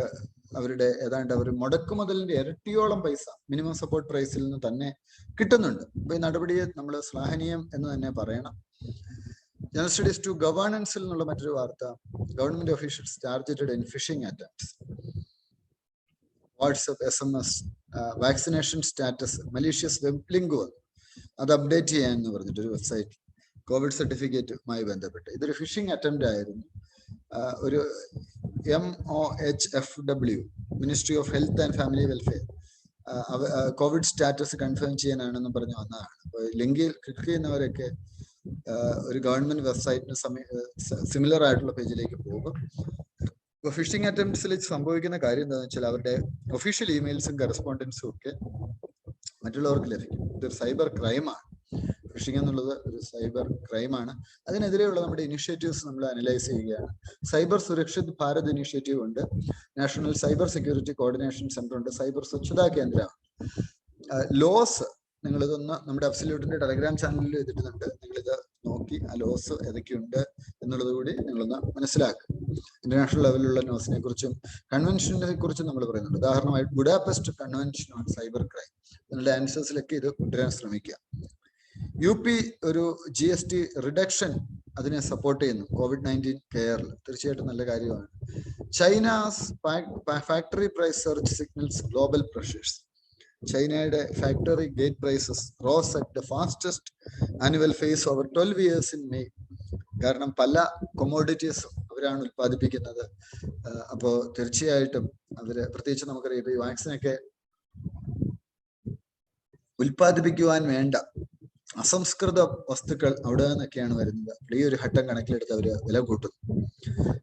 [SPEAKER 1] അവരുടെ ഏതാണ്ട് അവർ മുടക്കുമുതലിന്റെ ഇരട്ടിയോളം പൈസ മിനിമം സപ്പോർട്ട് പ്രൈസിൽ നിന്ന് തന്നെ കിട്ടുന്നുണ്ട്. അപ്പൊ ഈ നടപടിയെ നമ്മൾ ശ്ലാഘനീയം എന്ന് തന്നെ പറയണം. ജനറൽ സ്റ്റഡീസ് ടു ഗവേണൻസിൽ നിന്നുള്ള മറ്റൊരു വാർത്ത, government officials targeted in phishing attempts. WhatsApp SMS vaccination status malicious web link വന്നു, അത് അപ്ഡേറ്റ് ചെയ്യാന്ന് പറഞ്ഞിട്ട് ഒരു വെബ്സൈറ്റ് കോവിഡ് സർട്ടിഫിക്കറ്റുമായി ബന്ധപ്പെട്ട്. ഇതൊരു ഫിഷിംഗ് അറ്റംപ്റ്റ് ആയിരുന്നു. ഒരു MOHFW ministry of health and family welfare Covid status confirm ചെയ്യാനാണെന്ന് പറഞ്ഞ് വന്നതാണ്. അപ്പോൾ ലിങ്കിൽ ക്ലിക്ക് ചെയ്യുന്നവരൊക്കെ ഒരു ഗവൺമെന്റ് വെബ്സൈറ്റിന് സിമിലർ ആയിട്ടുള്ള പേജിലേക്ക് പോകും. ഫിഷിംഗ് അറ്റംപ്റ്റ്സിൽ സംഭവിക്കുന്ന കാര്യം എന്താണെന്ന് വെച്ചാൽ അവരുടെ ഒഫീഷ്യൽ ഇമെയിൽസും കറസ്പോണ്ടൻസും ഒക്കെ മറ്റുള്ളവർക്ക് ലഭിക്കും. ഇതൊരു സൈബർ ക്രൈമാണ്. ഫിഷിംഗ് എന്നുള്ളത് ഒരു സൈബർ ക്രൈമാണ്. അതിനെതിരെയുള്ള നമ്മുടെ ഇനിഷ്യേറ്റീവ്സ് നമ്മൾ അനലൈസ് ചെയ്യുകയാണ്. സൈബർ സുരക്ഷിത് ഭാരത് ഇനിഷ്യേറ്റീവ് ഉണ്ട്, national cyber security coordination centre ഉണ്ട്, സൈബർ സ്വച്ഛതാ കേന്ദ്രമാണ്. ലോസ് നിങ്ങളിതൊന്ന് നമ്മുടെ അബ്സല്യൂട്ടിന്റെ ടെലഗ്രാം ചാനലിൽ എഴുതിയിട്ടുണ്ട്. നിങ്ങളിത് നോക്കി ആ ലോസ് ഏതൊക്കെയുണ്ട് എന്നുള്ളത് കൂടി നിങ്ങളൊന്ന് മനസ്സിലാക്കുക. ഇന്റർനാഷണൽ ലെവലിലുള്ള നോസിനെ കുറിച്ചും കൺവെൻഷനെ കുറിച്ചും നമ്മൾ പറയുന്നുണ്ട്. ഉദാഹരണമായി Budapest convention on cyber crime, നിങ്ങളുടെ ആൻസേഴ്സിലൊക്കെ ഇത് കൊണ്ടുവരാൻ ശ്രമിക്കുക. UP ഒരു GST റിഡക്ഷൻ അതിനെ സപ്പോർട്ട് ചെയ്യുന്നു. COVID-19 കെയറിൽ തീർച്ചയായിട്ടും നല്ല കാര്യമാണ്. China's factory price surge signals global pressures. ചൈനയുടെ factory gate prices rose at the fastest annual pace over 12 years in May. കാരണം പല കൊമോഡിറ്റീസും അവരാണ് ഉത്പാദിപ്പിക്കുന്നത്. അപ്പോൾ തീർച്ചയായിട്ടും അവര് പ്രത്യേകിച്ച് നമുക്കറിയാം ഇപ്പൊ ഈ വാക്സിനൊക്കെ ഉൽപ്പാദിപ്പിക്കുവാൻ വേണ്ട അസംസ്കൃത വസ്തുക്കൾ അവിടെ നിന്നൊക്കെയാണ് വരുന്നത്. ഈ ഒരു ഘട്ടം കണക്കിലെടുത്ത് അവര് വില കൂട്ടുന്നു.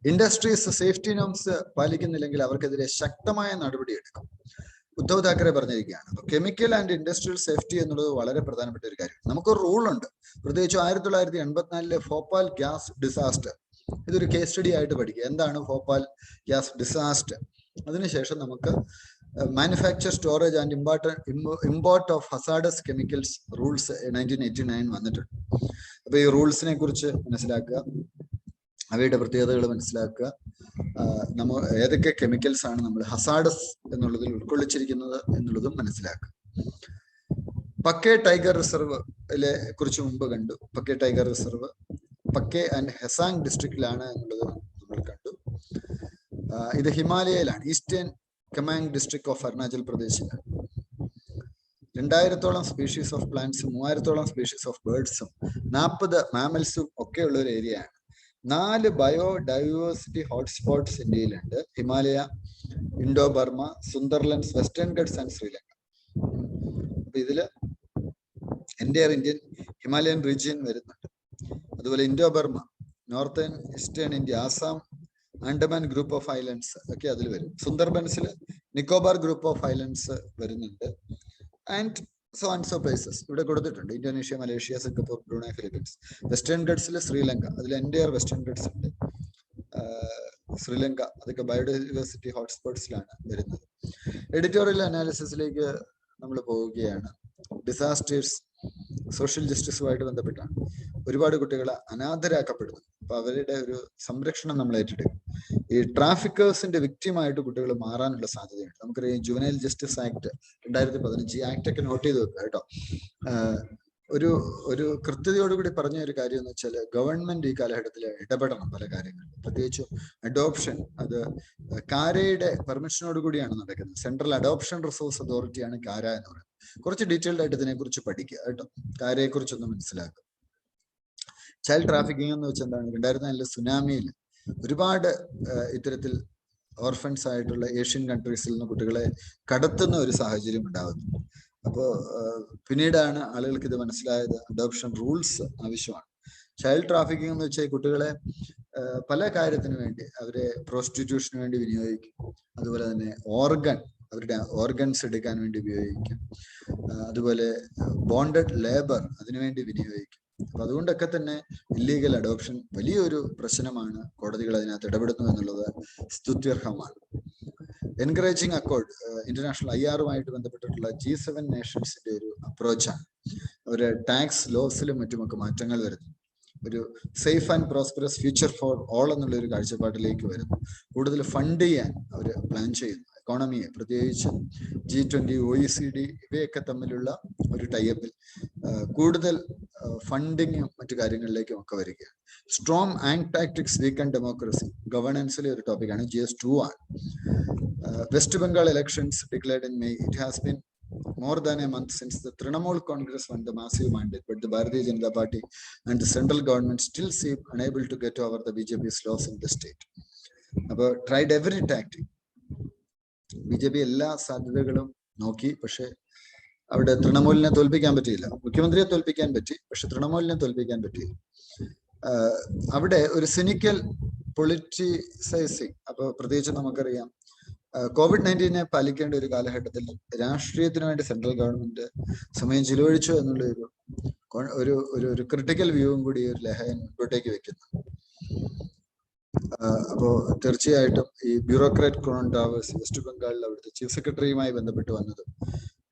[SPEAKER 1] ഇൻഡസ്ട്രീസ് സേഫ്റ്റി നോംസ് പാലിക്കുന്നില്ലെങ്കിൽ അവർക്കെതിരെ ശക്തമായ നടപടിയെടുക്കും. ഉദ്ധവ് താക്കറെ പറഞ്ഞിരിക്കുകയാണ്. അപ്പൊ കെമിക്കൽ ആൻഡ് ഇൻഡസ്ട്രിയൽ സേഫ്റ്റി എന്നുള്ളത് വളരെ പ്രധാനപ്പെട്ട ഒരു കാര്യം. നമുക്കൊരു റൂളുണ്ട്, പ്രത്യേകിച്ച് 1984 ഭോപ്പാൽ ഗ്യാസ് ഡിസാസ്റ്റർ. ഇതൊരു കേസ് സ്റ്റഡി ആയിട്ട് പഠിക്കുക. എന്താണ് ഭോപ്പാൽ ഗ്യാസ് ഡിസാസ്റ്റർ? അതിനുശേഷം നമുക്ക് manufacture storage and import of hazardous chemicals rules 1989 വന്നിട്ടുണ്ട്. അപ്പൊ ഈ റൂൾസിനെ കുറിച്ച് മനസ്സിലാക്കുക, അവയുടെ പ്രത്യേകതകൾ മനസ്സിലാക്കുക, നമ്മൾ ഏതൊക്കെ കെമിക്കൽസ് ആണ് നമ്മൾ ഹസാഡസ് എന്നുള്ളതിൽ ഉൾക്കൊള്ളിച്ചിരിക്കുന്നത് എന്നുള്ളതും മനസ്സിലാക്കുക. പക്കെ ടൈഗർ റിസർവിലെ കുറിച്ച് മുമ്പ് കണ്ടു. Pakke tiger reserve Pakke and Kessang ഡിസ്ട്രിക്റ്റിലാണ് എന്നുള്ളത് നമ്മൾ കണ്ടു. ഇത് ഹിമാലയയിലാണ്, eastern Kameng district of Arunachal പ്രദേശിലാണ്. 2000-ഓളം സ്പീഷീസ് ഓഫ് പ്ലാന്റ്സും 3000-ഓളം സ്പീഷീസ് ഓഫ് ബേർഡ്സും 40 മാമൽസും ഒക്കെ ഉള്ള ഒരു ഏരിയ ആണ്. 4 ബയോഡൈവേഴ്സിറ്റി ഹോട്ട്സ്പോട്ട്സ് ഇന്ത്യയിലുണ്ട്: Himalaya, Indo Burma, Sundalands, western Ghats and Sri. അപ്പൊ ഇതില് എൻ്റയർ ഇന്ത്യൻ ഹിമാലയൻ റീജിയൻ വരുന്നുണ്ട്. അതുപോലെ Indo Burma, northern eastern India, Assam, Andaman group of islands ഒക്കെ അതിൽ വരും. സുന്ദർബൻസിൽ നിക്കോബാർ ഗ്രൂപ്പ് ഓഫ് ഐലൻഡ്സ് വരുന്നുണ്ട്. And so and so places ഇവിടെ കൊടുത്തിട്ടുണ്ട്. Indonesia, Malaysia, Singapore, Brunei, Philippines. Western ഗട്ട്സിൽ ശ്രീലങ്ക, അതിൽ എൻ്റയർ വെസ്റ്റേൺ ഗട്ട്സ് ഉണ്ട്. ശ്രീലങ്ക അതൊക്കെ ബയോഡൈവേഴ്സിറ്റി ഹോട്ട്സ്പോട്ട്സിലാണ് വരുന്നത്. എഡിറ്റോറിയൽ അനാലിസിസിലേക്ക് നമ്മൾ പോവുകയാണ്. ഡിസാസ്റ്റേഴ്സ് സോഷ്യൽ ജസ്റ്റിസുമായിട്ട് ബന്ധപ്പെട്ടാണ്. ഒരുപാട് കുട്ടികൾ അനാഥരാക്കപ്പെടുന്നു. അപ്പൊ അവരുടെ ഒരു സംരക്ഷണം നമ്മൾ ഏറ്റെടുക്കും. ഈ ട്രാഫിക്കേഴ്സിന്റെ വിക്ടിമായിട്ട് കുട്ടികൾ മാറാനുള്ള സാധ്യതയുണ്ട്. നമുക്കറിയാം ജുവനൈൽ ജസ്റ്റിസ് ആക്ട് 2015 ഈ ആക്ട് ഒക്കെ നോട്ട് ചെയ്ത് വെക്കുക കേട്ടോ. ഒരു കൃത്യതയോടുകൂടി പറഞ്ഞ ഒരു കാര്യം എന്ന് വെച്ചാൽ ഗവൺമെന്റ് ഈ കാലഘട്ടത്തിൽ ഇടപെടണം പല കാര്യങ്ങളിലും. പ്രത്യേകിച്ച് അഡോപ്ഷൻ, അത് കാരയുടെ പെർമിഷനോട് കൂടിയാണ് നടക്കുന്നത്. സെൻട്രൽ അഡോപ്ഷൻ റിസോഴ്സ് അതോറിറ്റിയാണ് കാര എന്ന് പറയുന്നത്. കുറച്ച് ഡീറ്റെയിൽഡ് ആയിട്ട് ഇതിനെക്കുറിച്ച് പഠിക്കുക കേട്ടോ, കാരയെ കുറിച്ചൊന്ന് മനസ്സിലാക്കുക. ചൈൽഡ് ട്രാഫിക്കിംഗ് എന്ന് വെച്ചാൽ എന്താണ്? 2004 സുനാമിയിൽ ഒരുപാട് ഇത്തരത്തിൽ ഓർഫൻസ് ആയിട്ടുള്ള ഏഷ്യൻ കൺട്രീസിൽ നിന്ന് കുട്ടികളെ കടത്തുന്ന ഒരു സാഹചര്യം ഉണ്ടാകുന്നു. അപ്പോൾ പിന്നീടാണ് ആളുകൾക്ക് ഇത് മനസ്സിലായത്, അഡോപ്ഷൻ റൂൾസ് ആവശ്യമാണ്. ചൈൽഡ് ട്രാഫിക്കിംഗ് എന്ന് വെച്ചാൽ കുട്ടികളെ പല കാര്യത്തിന് വേണ്ടി അവരെ പ്രോസ്റ്റിറ്റ്യൂഷന് വേണ്ടി വിനിയോഗിക്കും. അതുപോലെ തന്നെ അവരുടെ ഓർഗൻസ് എടുക്കാൻ വേണ്ടി ഉപയോഗിക്കും. അതുപോലെ ബോണ്ടഡ് ലേബർ അതിനുവേണ്ടി വിനിയോഗിക്കും. അപ്പൊ അതുകൊണ്ടൊക്കെ തന്നെ ഇല്ലീഗൽ അഡോപ്ഷൻ വലിയൊരു പ്രശ്നമാണ്. കോടതികൾ അതിനകത്ത് ഇടപെടുന്നു എന്നുള്ളത് സ്തുത്യർഹമാണ്. എൻകറേജിങ് അക്കോർഡ് ഇന്റർനാഷണൽ IR ബന്ധപ്പെട്ടിട്ടുള്ള G7 നേഷൻസിന്റെ ഒരു അപ്രോച്ചാണ്. അവര് ടാക്സ് ലോസിലും മറ്റുമൊക്കെ മാറ്റങ്ങൾ വരുന്നു. ഒരു safe and prosperous future for all എന്നുള്ള ഒരു കാഴ്ചപ്പാടിലേക്ക് വരുന്നു. കൂടുതൽ ഫണ്ട് ചെയ്യാൻ അവർ പ്ലാൻ ചെയ്യുന്നു. എക്കോണമിയെ പ്രത്യേകിച്ച് G20, OECD ഇവയൊക്കെ തമ്മിലുള്ള ഒരു ടൈപ്പിൽ കൂടുതൽ ഫണ്ടിങ്ങും മറ്റു കാര്യങ്ങളിലേക്കും ഒക്കെ വരികയാണ്. Strong and tactics weak and democracy ഗവേണൻസിലെ ഒരു ടോപ്പിക്കാണ്. GS2 ആണ്. West Bengal elections declared in May. It has been more than a month since the Trinamool Congress won the massive mandate, but the Bharatiya Janata Party and the central government still seem unable to get over the BJP's loss in the state. About tried every tactic. BJP എല്ലാ സാധ്യതകളും നോക്കി, പക്ഷെ അവിടെ തൃണമൂലിനെ തോൽപ്പിക്കാൻ പറ്റിയില്ല. മുഖ്യമന്ത്രിയെ തോൽപ്പിക്കാൻ പറ്റി, പക്ഷെ തൃണമൂലിനെ തോൽപ്പിക്കാൻ പറ്റിയില്ല. അവിടെ ഒരു സിനിക്കൽ പൊളിറ്റിസൈസിങ്. അപ്പൊ പ്രത്യേകിച്ച് നമുക്കറിയാം COVID-19 പാലിക്കേണ്ട ഒരു കാലഘട്ടത്തിൽ രാഷ്ട്രീയത്തിന് വേണ്ടി സെൻട്രൽ ഗവൺമെന്റ് സമയം ചിലവഴിച്ചു എന്നുള്ള ഒരു ക്രിട്ടിക്കൽ വ്യൂവും കൂടി ഒരു ലഹൻ മുൻപോട്ടേക്ക് വെക്കുന്നു. അപ്പോ തീർച്ചയായിട്ടും ഈ ബ്യൂറോക്രാറ്റ് കോൺട്രാവേഴ്സി വെസ്റ്റ് ബംഗാളിൽ അവിടുത്തെ ചീഫ് സെക്രട്ടറിയുമായി ബന്ധപ്പെട്ട് വന്നതും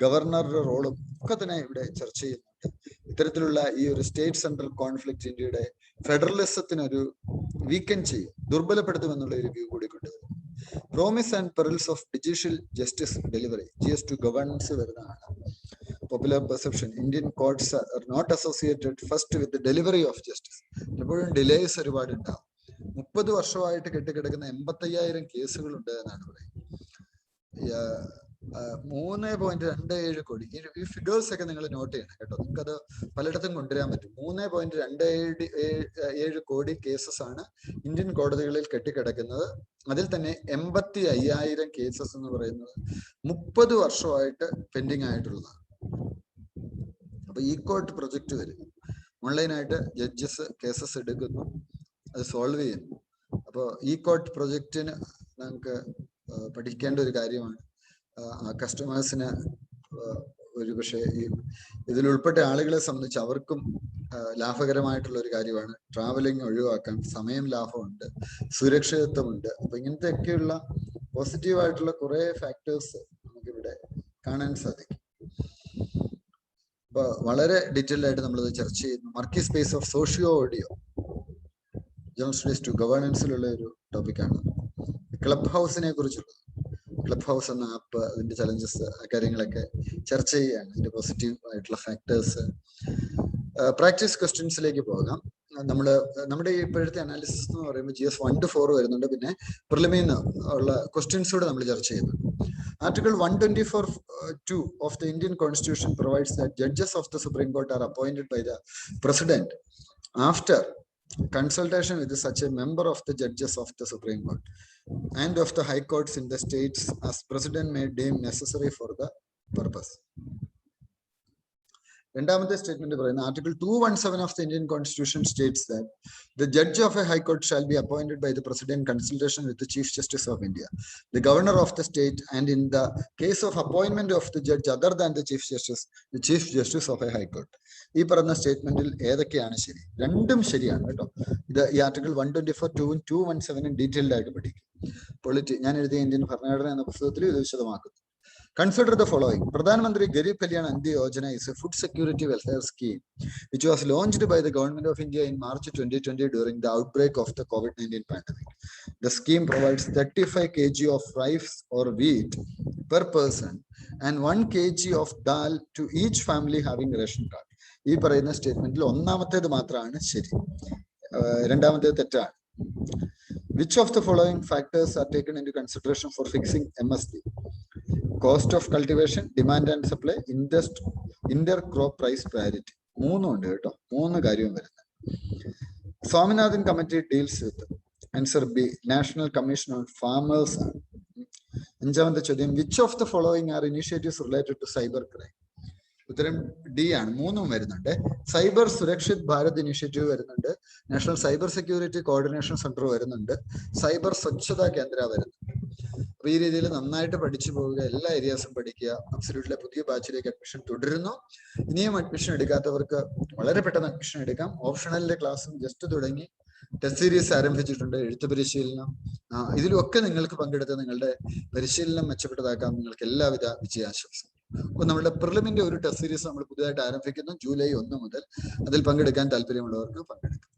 [SPEAKER 1] ഗവർണറുടെ റോളും ഒക്കെ തന്നെ ഇവിടെ ചർച്ച ചെയ്യുന്നുണ്ട്. ഇത്തരത്തിലുള്ള ഈ ഒരു സ്റ്റേറ്റ് സെൻട്രൽ കോൺഫ്ലിക്റ്റ് ഇന്ത്യയുടെ ഫെഡറലിസത്തിനൊരു വീക്കൻ ചെയ്യും, ദുർബലപ്പെടുത്തുമെന്നുള്ള ഒരു വ്യൂ കൂടി കൊണ്ടുവരും. Promise and perils of judicial justice delivery GS2 governance വരുന്നതാണ്. Popular perception Indian courts are not associated first with delivery of justice. എപ്പോഴും ഡിലേസ് ഒരുപാട് ഉണ്ടാവും. 30 വർഷമായിട്ട് കെട്ടിക്കിടക്കുന്ന 85,000 കേസുകൾ ഉണ്ട് എന്നാണ് പറയുന്നത്. 3.27 കോടി. ഈ ഫിഗേഴ്സ് ഒക്കെ നിങ്ങൾ നോട്ട് ചെയ്യണം കേട്ടോ, നിങ്ങൾക്കത് പലയിടത്തും കൊണ്ടുവരാൻ പറ്റും. 3.27 കോടി കേസസ് ആണ് ഇന്ത്യൻ കോടതികളിൽ കെട്ടിക്കിടക്കുന്നത്. അതിൽ തന്നെ 85,000 കേസസ് എന്ന് പറയുന്നത് 30 വർഷമായിട്ട് പെൻഡിങ് ആയിട്ടുള്ളതാണ്. അപ്പൊ ഈ കോർട്ട് പ്രൊജക്ട് വരും. ഓൺലൈനായിട്ട് ജഡ്ജസ് കേസസ് എടുക്കുന്നു, അത് സോൾവ് ചെയ്യുന്നു. അപ്പോൾ ഈ കോർട്ട് പ്രൊജക്റ്റിന് നമുക്ക് പഠിക്കേണ്ട ഒരു കാര്യമാണ്. കസ്റ്റമേഴ്സിന് ഒരു പക്ഷേ ഇതിൽ ഉൾപ്പെട്ട ആളുകളെ സംബന്ധിച്ച് അവർക്കും ലാഭകരമായിട്ടുള്ള ഒരു കാര്യമാണ്. ട്രാവലിംഗ് ഒഴിവാക്കാൻ സമയം ലാഭമുണ്ട്, സുരക്ഷിതത്വമുണ്ട്. അപ്പൊ ഇങ്ങനത്തെയൊക്കെയുള്ള പോസിറ്റീവായിട്ടുള്ള കുറെ ഫാക്ടേഴ്സ് നമുക്കിവിടെ കാണാൻ സാധിക്കും. അപ്പൊ വളരെ ഡീറ്റെയിൽഡ് ആയിട്ട് നമ്മളിത് ചർച്ച ചെയ്യുന്നു. Murky space of socio audio general studies two ഗവേണൻസിലുള്ള ഒരു ടോപ്പിക്കാണ്. ക്ലബ് ഹൗസിനെ കുറിച്ചുള്ളത്. ക്ലബ് ഹൗസ് എന്ന ആപ്പ്, അതിന്റെ ചലഞ്ചസ്, കാര്യങ്ങളൊക്കെ ചർച്ച ചെയ്യുകയാണ്. അതിന്റെ പോസിറ്റീവ് ആയിട്ടുള്ള ഫാക്ടേഴ്സ്. പ്രാക്ടീസ് ക്വസ്റ്റ്യൻസിലേക്ക് പോകാം. നമ്മുടെ ഇപ്പോഴത്തെ അനാലിസിസ് എന്ന് പറയുമ്പോൾ GS1 to 4 വരുന്നുണ്ട്. പിന്നെ പ്രിലിമിന് ഉള്ള ക്വസ്റ്റ്യൻസ് കൂടെ നമ്മൾ ചർച്ച ചെയ്യുന്നു. Article 124(2) of the Indian Constitution provides that judges of the Supreme Court are appointed by the President after consultation with such a member of the judges of the Supreme Court and of the high courts in the states as President may deem necessary for the purpose. രണ്ടാമത്തെ statement പറയുന്നത് Article 217 of the Indian Constitution states that the judge of a high court shall be appointed by the President in consultation with the Chief Justice of India, the Governor of the state, and in the case of appointment of the judge other than the Chief Justice of a high court. ഈ പറഞ്ഞ സ്റ്റേറ്റ്മെന്റിൽ ഏതൊക്കെയാണ് ശരി? രണ്ടും ശരിയാണ് കേട്ടോ. ഇത് ഈ Article 124, 217 detailed ആയിട്ട് പഠിക്കും. ഞാൻ എഴുതിയ ഇന്ത്യൻ ഭരണഘടന എന്ന പുസ്തകത്തിൽ ഇത് വിശദമാക്കുന്നു. Consider the following. Pradhan Mantri Garib Kalyan Andy Yojana is a food security welfare scheme which was launched by the Government of India in March 2020 during the outbreak of the COVID-19 pandemic. The scheme provides 35 kg of rice or wheat per person and 1 kg of dal to each family having a ration card. ഈ പറയുന്ന സ്റ്റേറ്റ്മെന്റിൽ ഒന്നാമത്തേത് മാത്രമാണ് ശരി, രണ്ടാമത്തേത് തെറ്റാണ്. Which of the following factors are taken into consideration for fixing MSP? Cost of cultivation, demand and supply, inter-crop price parity. മൂന്നുണ്ട് കേട്ടോ, മൂന്ന് കാര്യവും വരുന്നത്. Swaminathan committee deals with. Answer B, national commission on farmers ആണ്. അഞ്ചാമത്തെ ചോദ്യം, which of the following are initiatives related to cyber crime? ഉത്തരം D ആണ്, മൂന്നും വരുന്നുണ്ട്. സൈബർ സുരക്ഷിത് ഭാരത് ഇനിഷ്യേറ്റീവ് വരുന്നുണ്ട്, national cyber security coordination centre വരുന്നുണ്ട്, സൈബർ സ്വച്ഛതാ കേന്ദ്ര വരുന്നുണ്ട്. അപ്പൊ ഈ രീതിയിൽ നന്നായിട്ട് പഠിച്ചു പോവുക, എല്ലാ ഏരിയാസും പഠിക്കുക. അബ്സല്യൂട്ടിലെ പുതിയ ബാച്ചിലേക്ക് അഡ്മിഷൻ തുടരുന്നു. ഇനിയും അഡ്മിഷൻ എടുക്കാത്തവർക്ക് വളരെ പെട്ടെന്ന് അഡ്മിഷൻ എടുക്കാം. ഓപ്ഷണലിന്റെ ക്ലാസ്സും ജസ്റ്റ് തുടങ്ങി, ടെസ്റ്റ് സീരീസ് ആരംഭിച്ചിട്ടുണ്ട്, എഴുത്ത് പരിശീലനം. ഇതിലൊക്കെ നിങ്ങൾക്ക് പങ്കെടുത്ത് നിങ്ങളുടെ പരിശീലനം മെച്ചപ്പെട്ടതാക്കാം. നിങ്ങൾക്ക് എല്ലാവിധ വിജയാശംസകളും. അപ്പൊ നമ്മുടെ പ്രിലിമിന്റെ ഒരു ടെസ്റ്റ് സീരീസ് നമ്മൾ പുതിയതായിട്ട് ആരംഭിക്കുന്നു ജൂലൈ 1 മുതൽ. അതിൽ പങ്കെടുക്കാൻ താല്പര്യമുള്ളവർക്ക് പങ്കെടുക്കാം.